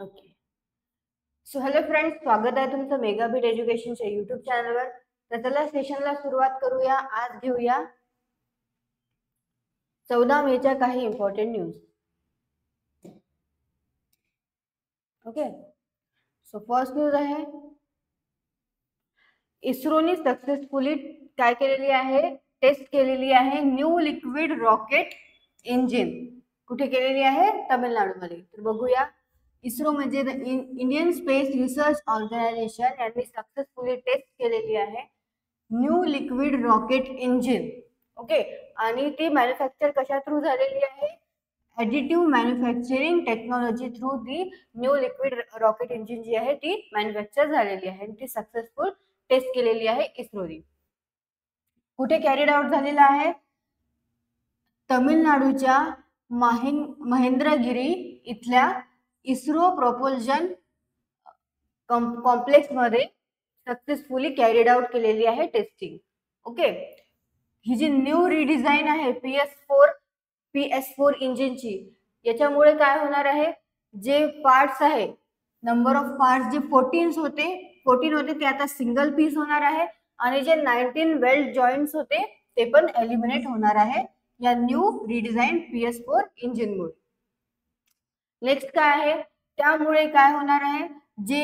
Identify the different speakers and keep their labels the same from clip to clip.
Speaker 1: Okay. So hello friends, स्वागत आहे तुमचं मेगाबीट एज्युकेशनच्या युट्यूब चॅनलवर. तर चला सेशनला सुरुवात करूया. आज घेऊया 14 मेच्या काही important news. Okay. So first news आहे, इस्रोने सक्सेसफुली काय केलेली आहे, टेस्ट केलेली आहे न्यू लिक्विड रॉकेट इंजिन. कुठे केलेली आहे? तामिळनाडूमध्ये. तर बघूया. इस्रो म्हणजे इंडियन स्पेस रिसर्च ऑर्गनायझेशन यांनी सक्सेसफुली टेस्ट केलेली आहे new liquid rocket engine. Okay. आणि ती मॅन्युफॅक्चर कशा थ्रू झालेली आहे? ॲडिटिव्ह मॅन्युफॅक्चरिंग टेक्नॉलॉजी थ्रू ती न्यू लिक्विड रॉकेट इंजिन जी आहे ती मॅन्युफॅक्चर झालेली आहे आणि ती सक्सेसफुल टेस्ट केलेली आहे इस्रोने. कुठे कॅरीड आउट झालेला आहे? तमिळनाडूच्या महेंद्रगिरी इथल्या इस्रो प्रोपल्शन कॉम्प्लेक्स मध्ये सक्सेसफुली कॅरीड आउट केलेली आहे टेस्टिंग. ओके. ही जी न्यू रिडिझाईन आहे PS4 इंजिनची, याच्यामुळे काय होणार आहे, जे पार्ट्स आहे, नंबर ऑफ पार्ट्स जे 14 होते ते आता सिंगल पीस होणार आहे आणि जे 19 वेल्ड जॉईंट्स होते ते पण एलिमिनेट होणार आहे या न्यू रिडिझाईन PS4 इंजिनमुळे. नेक्स्ट काय आहे, त्यामुळे काय होणार आहे, जे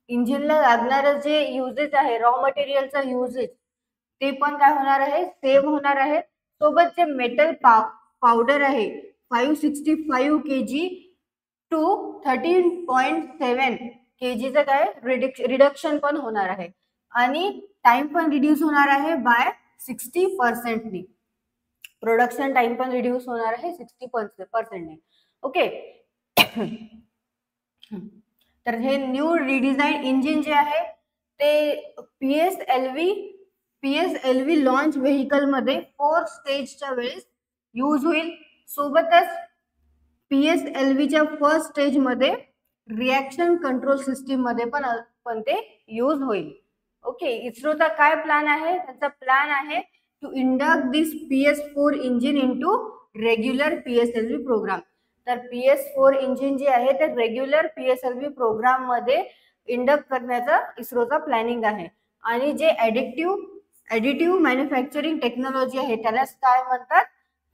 Speaker 1: इंजिनला लागणारं जे युजेज आहे, रॉ मटेरियलचा युजेज, ते पण काय होणार आहे, सेव्ह होणार आहे. सोबत जे मेटल पावडर आहे 565 kg टू 13.7 kgचं काय रिडक्शन पण होणार आहे आणि टाइम पण रिड्यूस होणार आहे बाय 60%. प्रोडक्शन टाइम पण रिड्यूस होणार आहे 60%. ओके. तर हे न्यू रिडिझाईन इंजिन जे आहे ते PSLV लॉन्च व्हेकल मध्ये 4 स्टेजच्या वेळेस यूज होईल. सोबतच PSLVच्या फर्स्ट स्टेज मध्ये रिॲक्शन कंट्रोल सिस्टीम मध्ये पण ते यूज होईल. ओके. इस्रोचा काय प्लॅन आहे? त्याचा प्लॅन आहे to induct this PS4 engine into regular PSLV program. तर PS4 इंजिन जे आहे ते रेग्युलर PSLV प्रोग्राम मध्ये इंडक्ट करण्याचा इस्रोचा प्लॅनिंग आहे. आणि जे ॲडिटिव्ह मॅन्युफॅक्चरिंग टेक्नॉलॉजी आहे त्यालाच काय म्हणतात?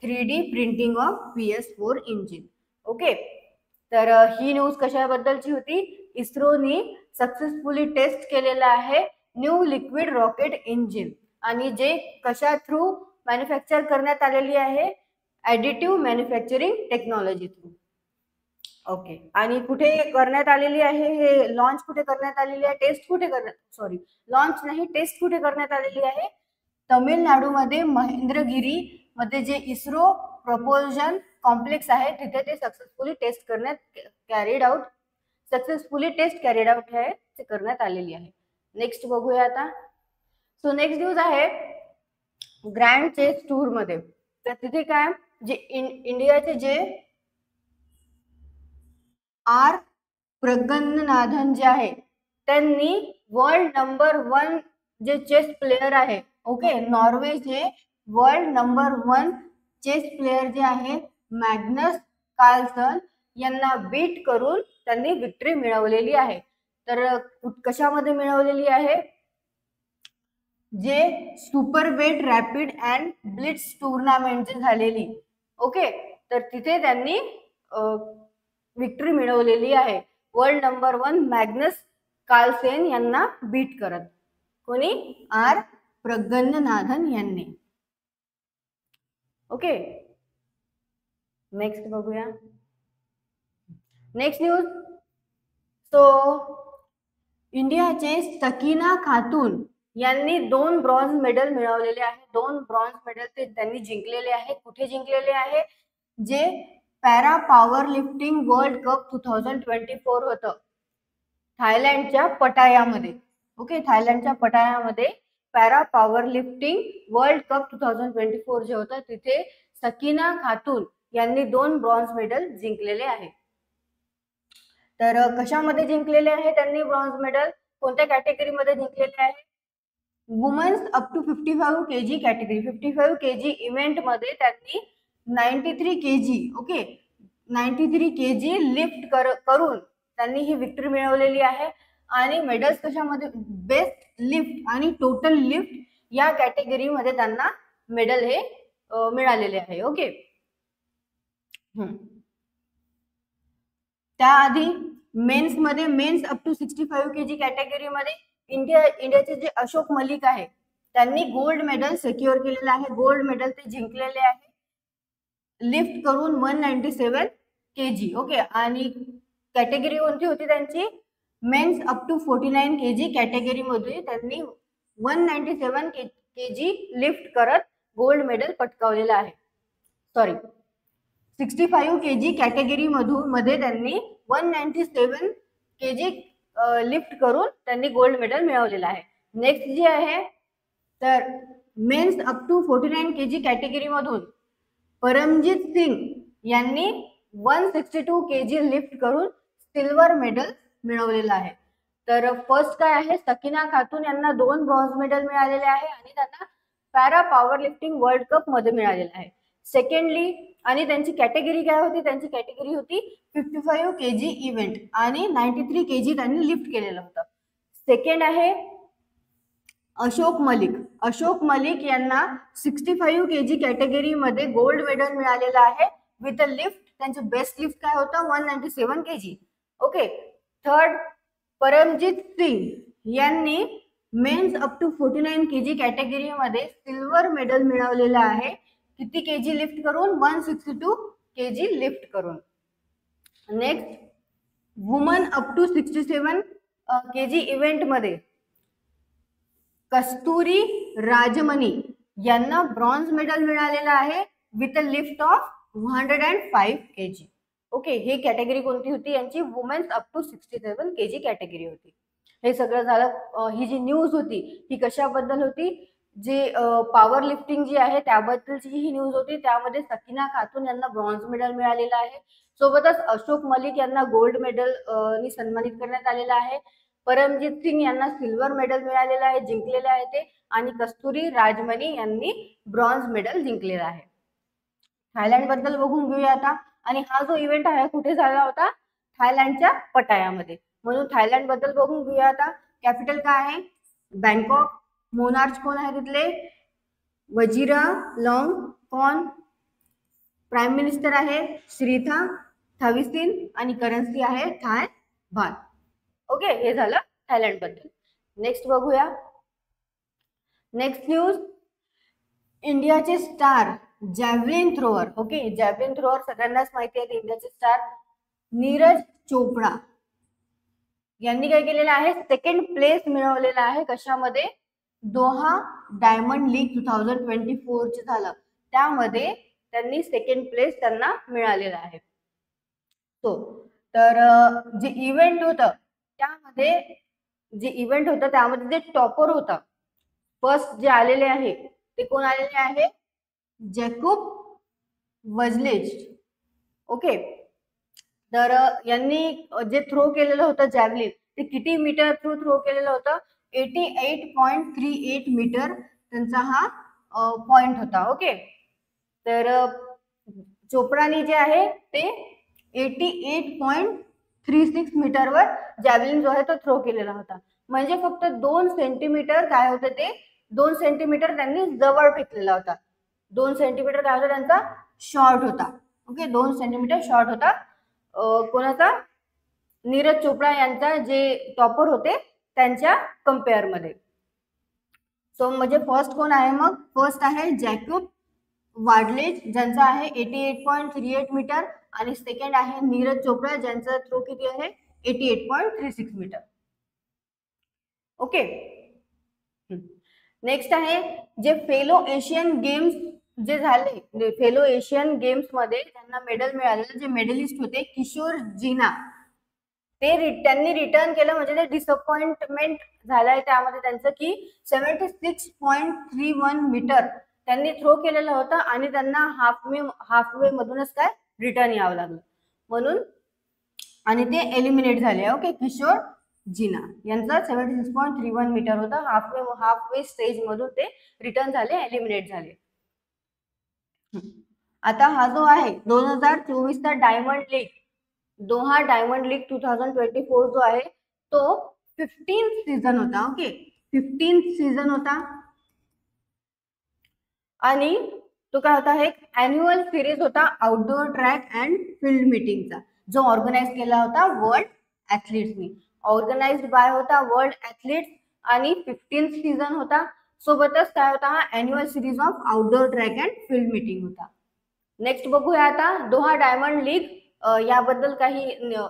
Speaker 1: 3D printing of PS4 engine. Okay. तर ही न्यूज कशाबद्दलची होती? इस्रोनी सक्सेसफुली टेस्ट केलेला आहे न्यू लिक्विड रॉकेट इंजिन आणि जे कशा थ्रू मॅन्युफॅक्चर करण्यात आलेली आहे? Additive manufacturing technology through. Okay. आणि कुठे करण्यात आलेली आहे? हे लॉन्च कुठे करण्यात आलेली आहे? लॉन्च नाही, टेस्ट कुठे करण्यात आलेली आहे? तमिळनाडूमध्ये महेंद्रगिरी मध्ये जे इस्रो प्रपोल्शन कॉम्प्लेक्स आहे तिथे ते सक्सेसफुली टेस्ट कॅरीड आउट आहे ते करण्यात आलेली आहे. नेक्स्ट बघूया आता. सो नेक्स्ट न्यूज आहे ग्रँड चेस टूर मध्ये. तर तिथे काय, जे इंडियाचे जे आर प्रगन्ननाथन जे आहे त्यांनी वर्ल्ड नंबर 1 जे चेस प्लेयर आहे, ओके, नॉर्वेचे वर्ल्ड नंबर 1 चेस प्लेयर जे आहे मॅग्नस कार्लसन यांना बीट करून त्यांनी विक्ट्री मिळवलेली आहे. तर कशामध्ये मिळवलेली आहे? जे super weight rapid and blitz tournament जे झालेली, ओके, तर तिथे त्यांनी विक्ट्री मिळवलेली आहे वर्ल्ड नंबर 1 मॅग्नस कार्लसेन यांना बीट करत. कोणी? आर प्रगन्ननाथन यांनी. ओके. नेक्स्ट बघूया. Next news. सो इंडियाचे सकीना खातून यांनी 2 ब्रॉन्झ मेडल मिळवलेले आहे. 2 ब्रॉन्झ मेडल ते त्यांनी जिंकलेले आहे. कुठे जिंकलेले आहे? जे para powerlifting world cup 2024 होतं थायलंडच्या पटायामध्ये. ओके. थायलंडच्या पटायामध्ये para powerlifting world cup 2024 जे होतं तिथे सकीना खातून यांनी 2 ब्रॉन्झ मेडल जिंकलेले आहे. तर कशामध्ये जिंकलेले आहे त्यांनी ब्रॉन्झ मेडल? कोणत्या कॅटेगरीमध्ये जिंकलेले आहे? Women's up to 55 kg category. 55 kg event मध्ये त्यांनी 93 kg, ओके, 93 kg लिफ्ट करून त्यांनी ही विक्ट्री मिळवलेली आहे. आणि मेडल्स कशामध्ये, बेस्ट लिफ्ट आणि टोटल लिफ्ट या कॅटेगरीमध्ये त्यांना मेडल हे मिळालेले आहे. ओके. त्याआधी मेन्स मध्ये, मेन्स अप टू 65 kg कॅटेगरीमध्ये इंडियाचे जे अशोक मलिक आहे त्यांनी गोल्ड मेडल सिक्युअर केलेलं आहे. गोल्ड मेडल ते जिंकलेले आहे लिफ्ट करून 197 kg. ओके. आणि कॅटेगरी कोणती होती त्यांची, men's up to 49 kg category मध्ये त्यांनी 197 kg लिफ्ट करत गोल्ड मेडल पटकावलेलं आहे. सॉरी, 65 kg कॅटेगरी मध्ये त्यांनी 197 kg लिफ्ट करून त्यांनी गोल्ड मेडल मिळवलेलं आहे. नेक्स्ट जे आहे तर men's up to 49 kg category मधून परमजीत सिंग यांनी 162 kg लिफ्ट करून सिल्वर मेडल मिळवलेलं आहे. तर फर्स्ट काय आहे, सकीना खातून यांना 2 ब्रॉन्झ मेडल मिळालेले आहे आणि त्यांना para powerlifting world cup मध्ये मिळालेला आहे. सेकंडली, आणि त्यांची कॅटेगरी काय होती, त्यांची कॅटेगरी होती 55 kg इव्हेंट आणि 93 kg त्यांनी लिफ्ट केलेलं होतं. सेकंड आहे अशोक मलिक. अशोक मलिक यांना 65 kg कॅटेगरी मध्ये गोल्ड मेडल मिळालेलं आहे विथ अ लिफ्ट. त्यांचं बेस्ट लिफ्ट काय होतं, 197 kg. Okay. Third, Paramjeet Singh यांनी men's up to 49 kg category मध्ये सिल्वर मेडल मिळवलेलं आहे. किती kg लिफ्ट करून, 162 kg लिफ्ट करून. Next, women up to 67 kg event मध्ये कस्तुरी राजमणी यांना ब्रॉन्झ मेडल मिळालेलं आहे with a lift of 105 kg. Okay. हे कॅटेगरी कोणती होती यांची, women's up to 67 kg category होती. हे सगळं झालं. ही जी न्यूज होती ही कशाबद्दल होती, जे पॉवर लिफ्टिंग जी आहे त्याबद्दलची ही न्यूज होती. त्यामध्ये सकीना खातून यांना ब्रॉन्झ मेडल मिळालेलं आहे. सोबतच अशोक मलिक यांना गोल्ड मेडल नी सन्मानित करण्यात आलेलं आहे. परमजीत सिंग यांना सिल्वर मेडल मिळालेलं आहे, जिंकलेलं आहे ते. आणि कस्तुरी राजमणी यांनी ब्रॉन्झ मेडल जिंकलेलं आहे. थायलंड बद्दल बघून घेऊया आता. आणि हा जो इव्हेंट आहे कुठे झाला होता, थायलंडच्या पटायामध्ये. म्हणून थायलंड बद्दल बघून घेऊया आता. कॅपिटल काय आहे, बँकॉक. मोनार्च कोण आहे तिथले, वजीरा लॉन्गकॉर्न. प्राईम मिनिस्टर आहे श्रीथा थाविसिन आणि करन्सी आहे थाय बाथ. ओके. हे झालं थायलंड बद्दल. नेक्स्ट बघूया. नेक्स्ट न्यूज, इंडियाचे star javelin thrower. Okay. जॅव्हलिन thrower सगळ्यांनाच माहिती आहे इंडियाचे स्टार नीरज चोपडा यांनी काय केलेलं आहे, सेकंड प्लेस मिळवलेला आहे. कशामध्ये, दोहा डायमंड लीग 2024 चे झालं त्यामध्ये त्यांनी सेकंड प्लेस त्यांना मिळालेला आहे. तर जे इव्हेंट होतं त्यामध्ये जे टॉपर होता, फर्स्ट जे आलेले आहे ते कोण आलेले आहे, जॅकोब वजलेज. ओके. तर यांनी जे थ्रो केलेलं होतं जॅव्हलिन ते किती मीटर थ्रो केलेलं होतं, 88.38 मीटर त्यांचा हा पॉइंट होता. ओके. तर चोपडानी जे आहे ते 88.36 मीटरवर जॅव्हलिन जो आहे तो थ्रो केलेला होता. म्हणजे फक्त 2 सेंटीमीटर काय होतं, ते 2 सेंटीमीटर त्यांनी जवळ फेकलेला होता. 2 सेंटीमीटर काय होता त्यांचा शॉर्ट होता. ओके. 2 सेंटीमीटर शॉर्ट होता कोणाचा, नीरज चोपडा यांचा जे टॉपर होते त्यांच्या कम्पेअर मध्ये. सो म्हणजे फर्स्ट कोण आहे, मग फर्स्ट आहे जॅकोब वाडलेज ज्यांचा आहे 88.38 मीटर आणि सेकंड आहे नीरज चोपडा ज्यांचा थ्रो किती आहे 88.36 मीटर. ओके. नेक्स्ट आहे जे फेलो एशियन गेम्स जे झाले, फेलो एशियन गेम्स मध्ये त्यांना मेडल मिळालेलं जे मेडलिस्ट होते किशोर जिना, त्यांनी रिटर्न केलं. म्हणजे ते डिसअपॉइंटमेंट झालंय त्यामध्ये त्यांचं की 76.31 मीटर त्यांनी थ्रो केलेलं होतं आणि त्यांना हाफवे मधूनच काय रिटर्न यावं लागलं म्हणून, आणि ते एलिमिनेट झाले. ओके. किशोर जिना यांचा 76.31 मीटर होता. हाफवे स्टेज मधून ते रिटर्न झाले, एलिमिनेट झाले. आता हा जो आहे 2024चा diamond league, Doha diamond league 2024 जो आहे तो 15th सीझन होता. ओके, 15th सीझन होता आणि तो काय होता, एक अॅन्युअल सिरीज होता आउटडोअर ट्रॅक अँड फील्ड मीटिंगचा, जो ऑर्गनाईज केला होता वर्ल्ड ऍथलीट्सनी. ऑर्गनाइज्ड बाय होता वर्ल्ड ऍथलीट्स आणि 15th सीझन होता. सोबतच काय होता, हा annual series of outdoor track and field meeting होता. नेक्स्ट बघूया आता दोहा डायमंड लीग याबद्दल काही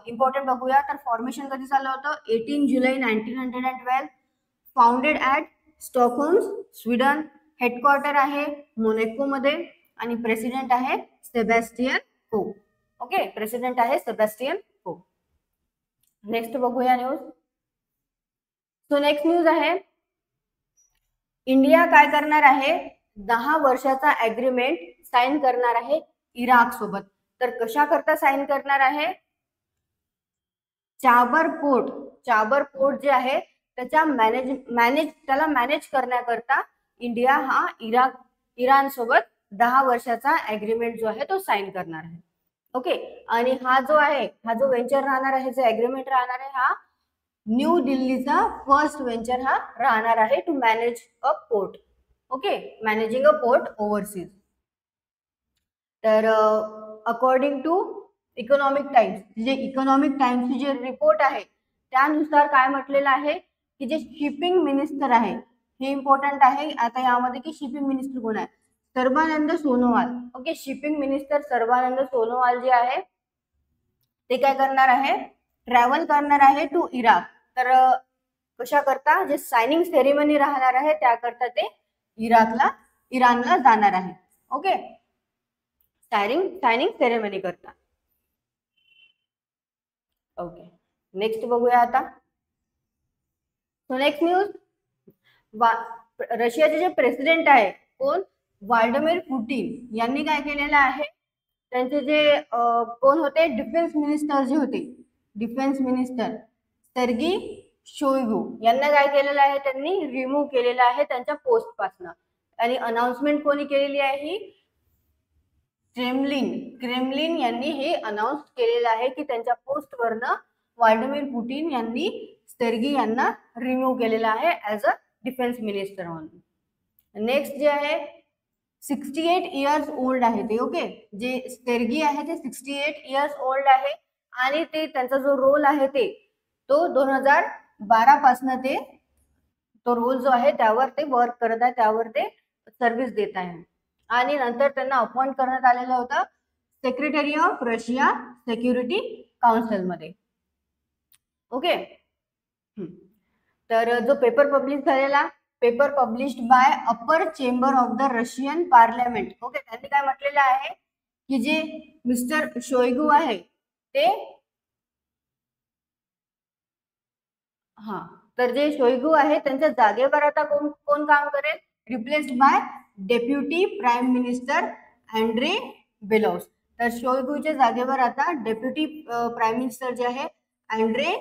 Speaker 1: इम्पॉर्टंट बघूया. तर फॉर्मेशन कधी झालं होतं, 18 जुलै 1912. Founded at Stockholm, Sweden. Headquarter आहे मोनॅको मध्ये आणि प्रेसिडेंट आहे सेबॅस्टियन को. ओके, प्रेसिडेंट आहे सेबॅस्टियन को. नेक्स्ट बघूया न्यूज. सो नेक्स्ट न्यूज आहे, इंडिया काय करणार आहे, 10 वर्षाचा ऍग्रीमेंट साइन करणार आहे इराक सोबत. तर कशा करता साइन करणार आहे, चाबर पोर्ट जे आहे त्याच्या त्याला मॅनेज करण्याकरता इंडिया हा इराण सोबत 10 वर्षाचा ऍग्रीमेंट जो आहे तो साइन करणार आहे. ओके, आणि हा जो वेंचर राहणार आहे, जो ऍग्रीमेंट राहणार आहे, हा न्यू दिल्लीचा फर्स्ट वेंचर हा राहणार आहे to manage a port. Okay, managing a port overseas. तर अकॉर्डिंग टू इकॉनॉमिक टाइम्स, जे इकॉनॉमिक टाइम्सची जे रिपोर्ट आहे त्यानुसार काय म्हटलेलं आहे की जे शिपिंग मिनिस्टर आहे, हे इम्पॉर्टंट आहे आता यामध्ये की शिपिंग मिनिस्टर कोण आहे, Sarbananda Sonowal. Okay, shipping minister Sarbananda Sonowal जे आहे ते काय करणार आहे, ट्रॅव्हल करणार आहे टू इराक. तर कशा करता, जे सायनिंग सेरेमनी राहणार आहे त्याकरता ते इराणला जाणार आहे. ओके, सायनिंग सेरेमनी करता. ओके, नेक्स्ट बघूया आता. सो नेक्स्ट न्यूज, रशियाचे जे प्रेसिडेंट आहे कोण, व्लादिमीर पुतिन यांनी काय केलेलं आहे, त्यांचे जे कोण होते, डिफेन्स मिनिस्टर जे होते, डिफेन्स मिनिस्टर सर्गी शोइगू यांना काय केलेलं आहे, त्यांनी रिमूव्ह केलेलं आहे त्यांच्या पोस्ट पासून. आणि अनाउन्समेंट कोणी केलेली आहे, ही क्रेमलिन यांनी हे अनाउन्स केलेलं आहे की त्यांच्या पोस्टवरनं व्लादिमीर पुतिन यांनी सर्गी यांना रिमूव्ह केलेलं आहे ऍज अ डिफेन्स मिनिस्टर म्हणून. नेक्स्ट जे आहे 68 इयर्स ओल्ड आहे ते. ओके, जे सर्गी आहे ते 68 इयर्स ओल्ड आहे आणि ते त्यांचा जो रोल आहे तो 2012 पासून ते तो रोल जो आहे त्यावर ते वर्क करत आहे, त्यावर ते सर्व्हिस देत आहे. आणि नंतर त्यांना अपॉइंट करण्यात आलेलं होतं secretary of Russia security council मध्ये. ओके, तर जो पेपर पब्लिश झालेला, paper published by upper chamber of the Russian parliament. Okay, त्यांनी काय म्हटलेलं आहे की जे मिस्टर शोइगू आहे ते तर जे शोइगू आहे त्यांच्या जागेवर आता कोण काम करेल, replaced by deputy prime minister Andrei bellows. तर शोइगूच्या जागेवर आता डेप्युटी प्राईम मिनिस्टर जे आहे अँड्रे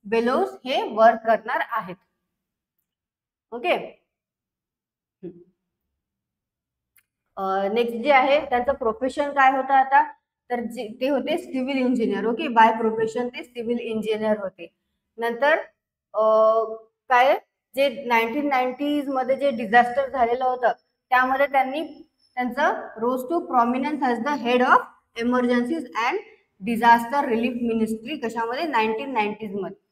Speaker 1: बेलोस हे वर्क करणार आहेत. ओके, नेक्स्ट जे आहे त्यांचं प्रोफेशन काय होतं आता, तर ते होते civil engineer. Okay, by profession ते सिव्हिल इंजिनियर होते. नंतर काय, जे 1990s मध्ये जे डिझास्टर झालेलं होतं त्यामध्ये त्यांनी त्यांचं rose to prominence as the head of emergencies and disaster relief ministry, कशामध्ये 1990s मध्ये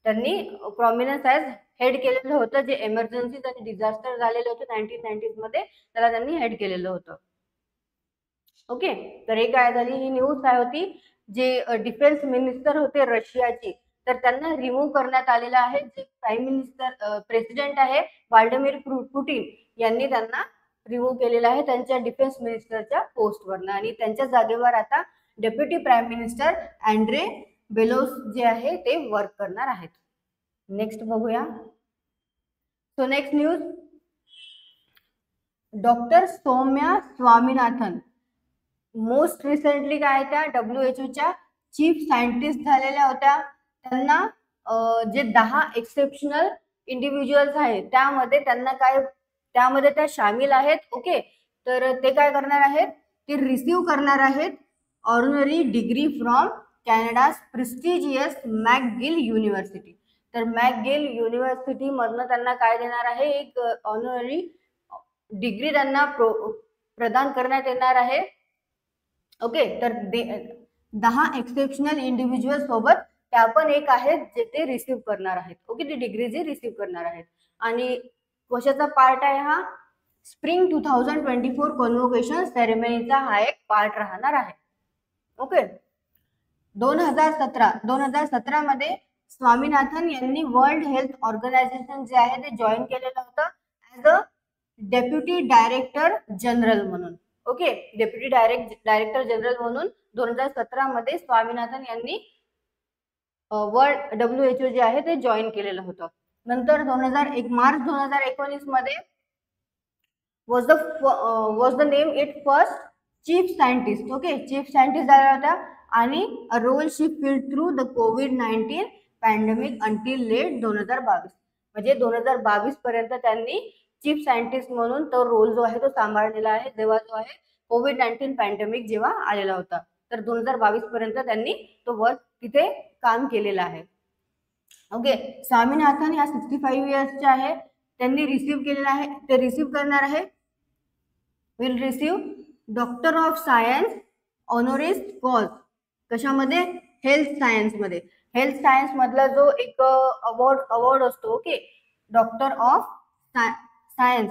Speaker 1: त्यांनी प्रॉमिनन्स ॲज हेड केलेलं होतं. जे इमर्जन्सीज आणि डिझास्टर झालेले होते 1990s मध्ये त्याला त्यांनी हेड केलेलं होतं. ओके, तर हे काय झाली, ही न्यूज काय होती, जे डिफेन्स मिनिस्टर होते रशियाचे तर त्यांना रिमूव्ह करण्यात आलेलं आहे. जे प्राईम मिनिस्टर प्रेसिडेंट आहे व्लादिमीर पुतिन यांनी त्यांना रिमूव्ह केलेलं आहे त्यांच्या डिफेन्स मिनिस्टरच्या पोस्टवरनं आणि त्यांच्या जागेवर आता deputy prime minister Andrei Belousov जे आहे ते वर्क करणार आहेत. नेक्स्ट बघूया. So next news, doctor Soumya Swaminathan most recently काय त्या WHO च्या चीफ सायंटिस्ट झालेल्या होत्या. त्यांना जे 10 एक्सेप्शनल इंडिव्हिज्युअल्स आहेत त्यामध्ये त्या सामील आहेत. ओके, तर ते काय करणार आहेत, ते रिसीव्ह करणार आहेत honorary degree from Canada's prestigious McGill university. तर मॅकगिल युनिव्हर्सिटी मधनं त्यांना काय देणार आहे, एक ऑनररी डिग्री त्यांना प्रदान करण्यात येणार आहे. ओके, तर 10 एक्सेप्शनल इंडिव्हिज्युअल सोबत त्या पण एक आहेत जे ते रिसीव्ह करणार आहेत. ओके, ती डिग्री जे रिसीव्ह करणार आहेत. आणि कशाचा पार्ट आहे हा, स्प्रिंग 2024 कॉन्व्होकेशन सेरेमनीचा हा एक पार्ट राहणार आहे. ओके, 2017 मध्ये स्वामीनाथन यांनी वर्ल्ड हेल्थ ऑर्गनायझेशन जे आहे ते जॉईन केलेलं होतं as a deputy director general म्हणून. ओके, डेप्युटी डायरेक्टर जनरल म्हणून 2017 मध्ये स्वामीनाथन यांनी वर्ल्ड WHO जे आहे ते जॉईन केलेलं होतं. नंतर मार्च 2019 मध्ये was the name it first chief scientist. Okay, chief scientist झाला होता आणि a role she filled through the कोविड-19 पॅन्डेमिक अंटिल लेट 2022. म्हणजे 2022 पर्यंत त्यांनी चीफ सायंटिस्ट म्हणून तो रोल जो आहे तो सांभाळलेला आहे, जेव्हा जो आहे कोविड-19 पॅन्डेमिक जेव्हा आलेला होता. तर 2022 पर्यंत त्यांनी तो वर्क तिथे काम केलेलं आहे. ओके, स्वामीनाथन या 65 इयर्सचे आहे. त्यांनी रिसीव्ह केलेला आहे, ते रिसीव्ह करणार आहे, will receive doctor of science honoris causa. कशामध्ये, हेल्थ सायन्स मध्ये. हेल्थ सायन्स मधला जो एक अवॉर्ड असतो, okay, doctor of science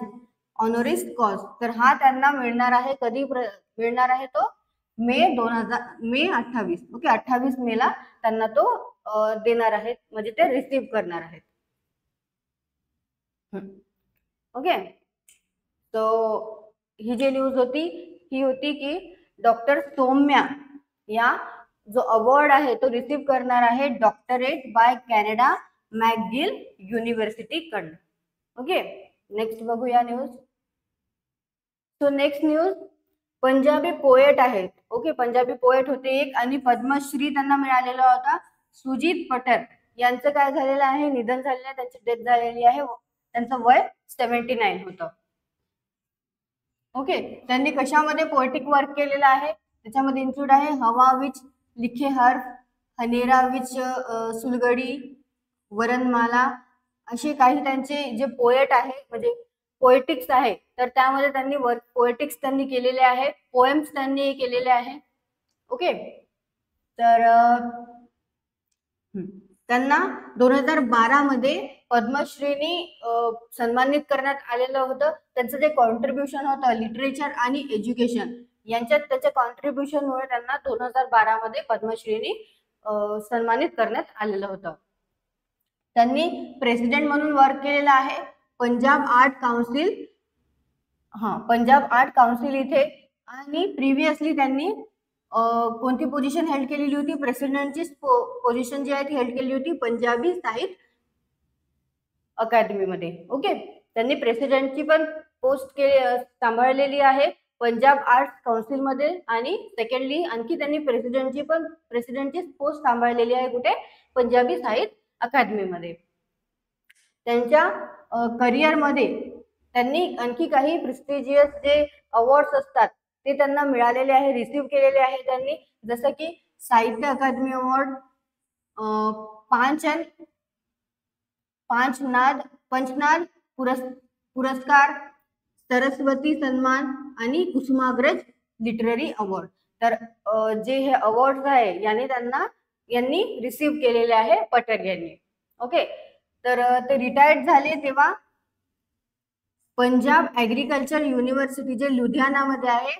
Speaker 1: honoris causa. तर हा त्यांना मिळणार आहे, कधी मिळणार आहे तो, मे 28. ओके, 28 मेला त्यांना तो देणार आहेत, म्हणजे ते रिसीव्ह करणार आहेत. ओके, तो ही जी न्यूज होती ही होती की डॉक्टर सौम्या या जो अवॉर्ड आहे तो रिसीव्ह करणार आहे डॉक्टरेट बाय कॅनडा मॅकगिल युनिव्हर्सिटी कडून. ओके, नेक्स्ट बघूया news. So next news, Punjabi poet आहेत. ओके, पंजाबी पोएट होते एक आणि पद्मश्री त्यांना मिळालेला होता. सुजीत पटर यांचं काय झालेलं आहे, निधन झालेलं आहे, त्यांची डेथ झालेली आहे. त्यांचं वय 79 होतं. ओके, त्यांनी कशामध्ये पोएटिक वर्क केलेलं आहे, त्याच्यामध्ये इन्क्लूड आहे हवा विच लिखे हर्फ, हनेरा विच सुलगडी, वरणमाला, असे काही त्यांचे जे पोएट आहे म्हणजे पोएटिक्स आहे, तर त्यामध्ये त्यांनी पोएटिक्स त्यांनी केलेले आहे, पोएम्स त्यांनी केलेले आहे. ओके, तर त्यांना 2012 मध्ये पद्मश्रीनी सन्मानित करण्यात आलेलं होतं. त्यांचं जे कॉन्ट्रीब्युशन होतं लिटरेचर आणि एज्युकेशन यांच्यात, त्याच्या कॉन्ट्रीब्युशनमुळे त्यांना 2012 मध्ये पद्मश्रीनी सन्मानित करण्यात आलेलं होतं. त्यांनी प्रेसिडेंट म्हणून वर्क केलेलं आहे पंजाब आर्ट काउन्सिल इथे. आणि प्रिव्हियसली त्यांनी कोणती पोझिशन हेल्ड केलेली होती, प्रेसिडेंटची पोझिशन जी आहे ती हेल्ड केली होती पंजाबी साहित्य अकादमीमध्ये. ओके, त्यांनी प्रेसिडेंटची पण पोस्ट सांभाळलेली आहे पंजाब आर्ट काउन्सिल मध्ये. आणि सेकंडली आणखी त्यांनी प्रेसिडेंटची पोस्ट सांभाळलेली आहे कुठे, पंजाबी साहित्य अकादमीमध्ये. त्यांच्या करिअरमध्ये त्यांनी आणखी काही प्रेस्टिजियस जे अवॉर्ड्स असतात ते त्यांना मिळालेले आहे, रिसीव्ह केलेले आहे त्यांनी. जसं की साहित्य अकादमी अवॉर्ड, पंचनाद पुरस्कार, सरस्वती सन्मान आणि कुसुमाग्रज लिटररी अवॉर्ड. तर जे हे अवॉर्ड आहे यांनी रिसीव्ह केलेले आहे पटेल यांनी. ओके, तर ते रिटायर्ड झाले तेव्हा पंजाब ऍग्रिकल्चर युनिव्हर्सिटी जे लुधियानामध्ये आहे,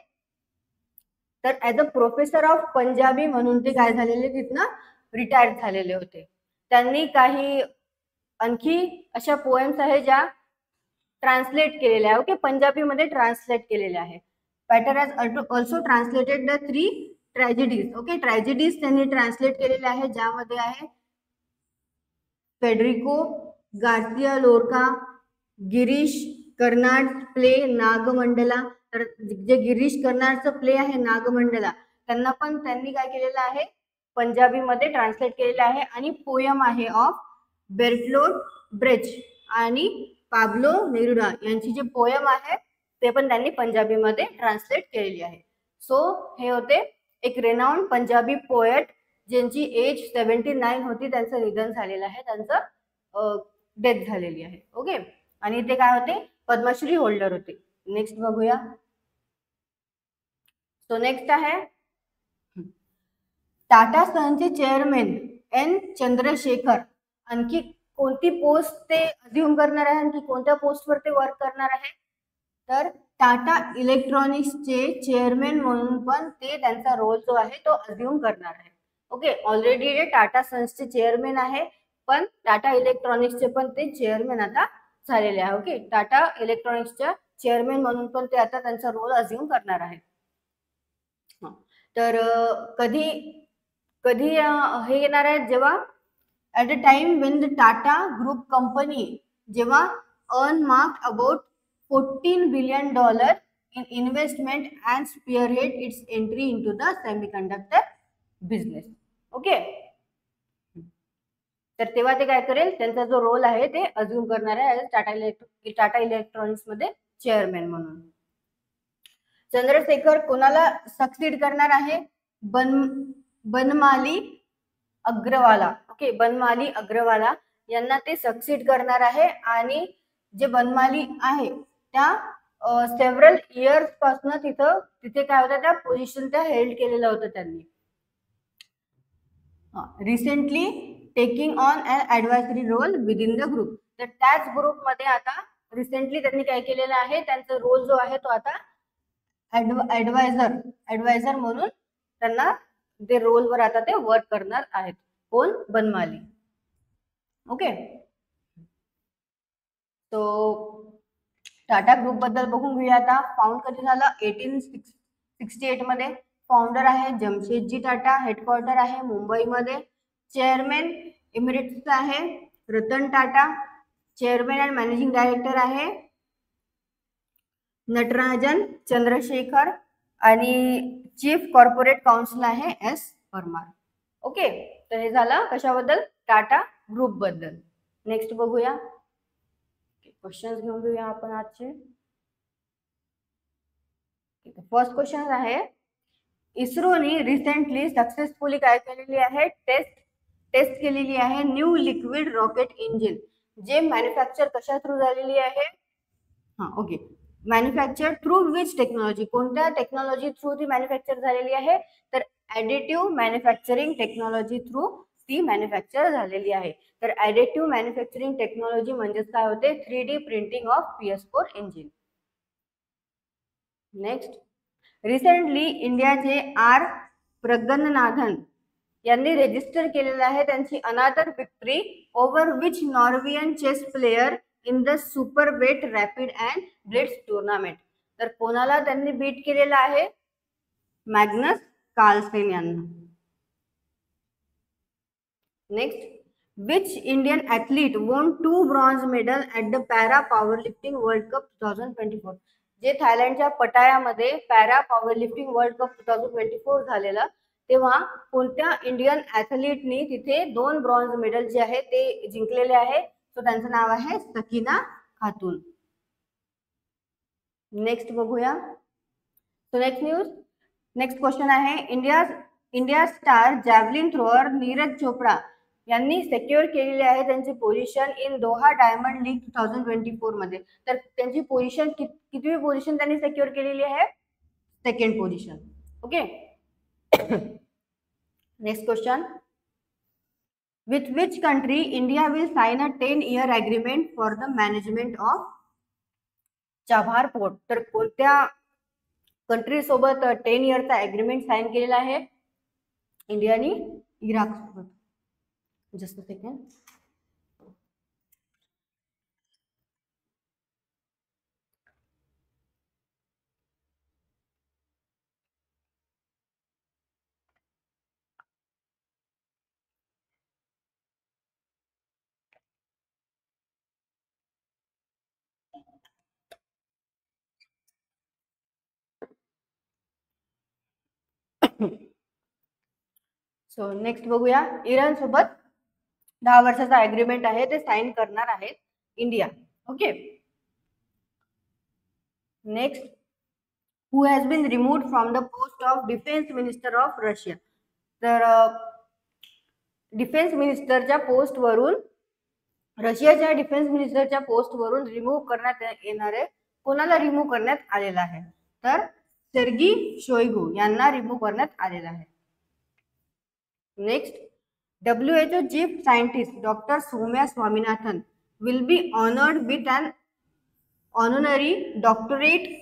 Speaker 1: तर as a professor of Punjabi म्हणून ते काय झालेले तिथनं रिटायर्ड झालेले होते. त्यांनी काही आणखी अशा पोएम्स आहे ज्या ट्रान्सलेट केलेल्या आहे. ओके, पंजाबीमध्ये ट्रान्सलेट केलेल्या आहे. Patar has also translated the 3 tragedies. Okay, tragedies त्यांनी ट्रान्सलेट केलेल्या आहे, ज्यामध्ये आहे Federico Garcia Lorca, Girish Karnad play Nagamandala. तर जे गिरीश कर्नाडचं प्ले आहे नागमंडला, त्यांनी काय केलेलं आहे, पंजाबीमध्ये ट्रान्सलेट केलेलं आहे. आणि पोयम आहे ऑफ बेर्टोल्ट ब्रेच आणि पाब्लो नेरुडा यांची जे पोयम आहे ते पण त्यांनी पंजाबीमध्ये ट्रान्सलेट केलेली आहे. सो हे होते एक रेनाउंड पंजाबी पोएट ज्यांची एज 79 होती, त्यांचं निधन झालेलं आहे, त्यांचं डेथ झालेली आहे. ओके, आणि ते काय होते, पद्मश्री होल्डर होते. नेक्स्ट बघूया. सो नेक्स्ट आहे टाटा सन्सचे चेअरमॅन एन चंद्रशेखर. आणखी कोणती पोस्ट ते अज्युम करणार आहे, आणखी कोणत्या पोस्टवर ते वर्क करणार आहे, तर टाटा इलेक्ट्रॉनिक्सचे चेअरमॅन म्हणून पण ते त्यांचा रोल जो आहे तो अज्युम करणार आहे. ओके, ऑलरेडी ते टाटा सन्सचे चेअरमॅन आहे, पण टाटा इलेक्ट्रॉनिक्सचे पण ते चेअरमॅन आता झालेले आहे. ओके, टाटा इलेक्ट्रॉनिक्सच्या चेअरमॅन म्हणून पण ते आता त्यांचा रोल अज्युम करणार आहे. तर कधी कधी हे येणार आहे, जेव्हा at a time when the Tata Group company जेव्हा earn marked about $14 billion in investment and spearhead its entry into the semiconductor business. Okay, तर तेव्हा ते काय करेल, त्यांचा जो रोल आहे ते अज्युम करणार आहे टाटा इलेक्ट्रॉनिक्स मध्ये चेअरमॅन म्हणून. चंद्रशेखर कोणाला सक्सीड करणार आहे, बनमाली अग्रवाला. ओके, बनमाली अग्रवाला यांना ते सक्सीड करणार आहे. आणि जे बनमाली आहे त्या सेव्हरल इयर्स पासून तिथे काय होतं, त्या पोझिशन त्या हेल्ड केलेलं होतं त्यांनी. Recently taking on an advisory role within the group. तर त्याच ग्रुपमध्ये आता रिसेंटली त्यांनी काय केलेलं आहे, त्यांचा रोल जो आहे तो आता ॲडवायझर म्हणून त्यांना ते रोलवर आता ते वर्क करणार आहेत. कोण, बनमाली. ओके, तो टाटा ग्रुप बद्दल बघून घेऊया आता. फाउंड कधी झालं, 1868 मध्ये. फाउंडर आहे जमशेदजी टाटा. हेडक्वार्टर आहे मुंबईमध्ये. चेअरमॅन इमिरेट्स आहे Ratan Tata. Chairman and managing director आहे नटराजन चंद्रशेखर. आणि चीफ कॉर्पोरेट काउन्सिल आहे एस परमार. ओके, तर हे झालं कशाबद्दल, टाटा ग्रुप बद्दल. नेक्स्ट बघूया, क्वेश्चन घेऊन घेऊया आपण आजचे. फर्स्ट क्वेश्चन आहे, इस्रोने रिसेंटली सक्सेसफुली काय केलेली आहे, टेस्ट केलेली आहे न्यू लिक्विड रॉकेट इंजिन, जे मॅन्युफॅक्चर कशा थ्रू झालेली आहे. Okay, manufacture through which technology, कोणत्या टेक्नॉलॉजी थ्रू ती मॅन्युफॅक्चर झालेली आहे, तर ॲडिटिव्ह मॅन्युफॅक्चरिंग टेक्नॉलॉजी थ्रू ती मॅन्युफॅक्चर झालेली आहे. तर ॲडिटिव्ह मॅन्युफॅक्चरिंग टेक्नॉलॉजी म्हणजेच काय होते, 3D printing of PS4 engine. Next, recently इंडियाचे आर प्रगन्नाथन यांनी रजिस्टर केलेलं आहे त्यांची another victory over which Norwegian chess player in the super weight rapid and blitz tournament. तर कोणाला त्यांनी बीट केलेलं आहे, मॅग्नस कार्लसेन यांना. Next, which Indian athlete won 2 bronze medal at the para powerlifting world cup 2024. जे थायलंडच्या पटायामध्ये para powerlifting world cup 2024 झालेला, तेव्हा कोणत्या इंडियन ॲथलीटनी तिथे 2 ब्रॉन्झ मेडल जे आहे ते जिंकलेले आहे, तो त्यांचं नाव आहे सकीना खातून. नेक्स्ट बघूया. सो नेक्स्ट क्वेश्चन आहे, India star javelin thrower Neeraj Chopra यांनी सेक्युअर केलेली आहे त्यांची position in Doha diamond league 2024 मध्ये. तर त्यांची पोझिशन कितवी पोझिशन त्यांनी सेक्युअर केलेली आहे, second position. Okay, next question, with which country India will sign a 10-year agreement for the management of Chabahar port. तर कोणत्या कंट्री सोबत 10 इयरचा एग्रीमेंट साइन केलेला आहे, इंडियाने इराक सोबत. Just a second. So next बघूया, इराण सोबत 10 वर्षाचा एग्रीमेंट आहे ते साइन करणार आहेत India. Okay, next, who has been removed from the post of defense minister of Russia. तर डिफेन्स मिनिस्टरच्या पोस्टवरून, रशियाच्या डिफेन्स मिनिस्टरच्या पोस्टवरून रिमूव्ह करण्यात येणारे, कोणाला रिमूव्ह करण्यात आलेला आहे? तर सेर्गी शोइगू यांना रिमूव्ह करण्यात आलेला आहे. Next, WHO chief scientist doctor Soumya Swaminathan will be honoured with an honorary doctorate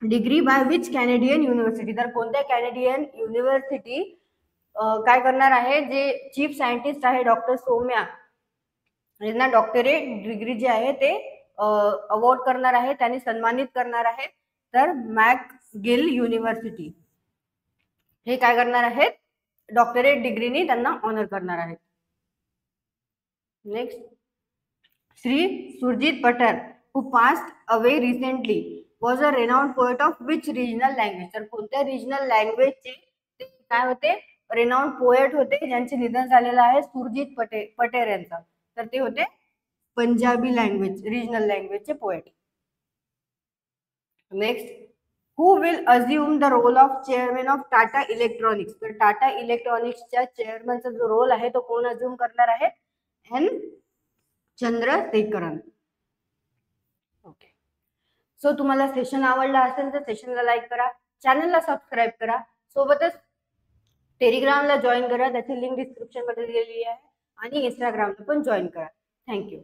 Speaker 1: degree by which Canadian university. तर कोणत्या कॅनेडियन युनिव्हर्सिटी काय करणार आहे? जे चीफ सायंटिस्ट आहे डॉक्टर सौम्या यांना डॉक्टरेट डिग्री जे आहे ते अवॉर्ड करणार आहे, त्यांनी सन्मानित करणार आहे. तर मॅकगिल युनिव्हर्सिटी हे काय करणार आहेत? डॉक्टरेट डिग्रीनी त्यांना ऑनर करणार आहेत. नेक्स्ट, श्री सुरजीत पटर who passed away recently was a renowned poet of which regional language. तर कोणत्या रिजनल लँग्वेजचे ते काय होते? रेनाउंड पोएट होते, ज्यांचे निधन झालेलं आहे सुरजीत पटेर यांचा. तर ते होते पंजाबी लँग्वेज, रिजनल लँग्वेजचे poet. Next, who will assume the role of chairman of Tata electronics. तर टाटा इलेक्ट्रॉनिक्सच्या चेअरमॅनचा जो रोल आहे तो कोण अज्युम करणार आहे? एन चंद्रशेखरन. ओके, सो तुम्हाला सेशन आवडला असेल तर सेशनला लाईक करा, चॅनलला सबस्क्राईब करा, सोबतच टेलिग्रामला जॉईन करा, त्याची लिंक डिस्क्रिप्शन मध्ये दिलेली आहे, आणि इंस्टाग्रामला पण जॉईन करा. थँक्यू.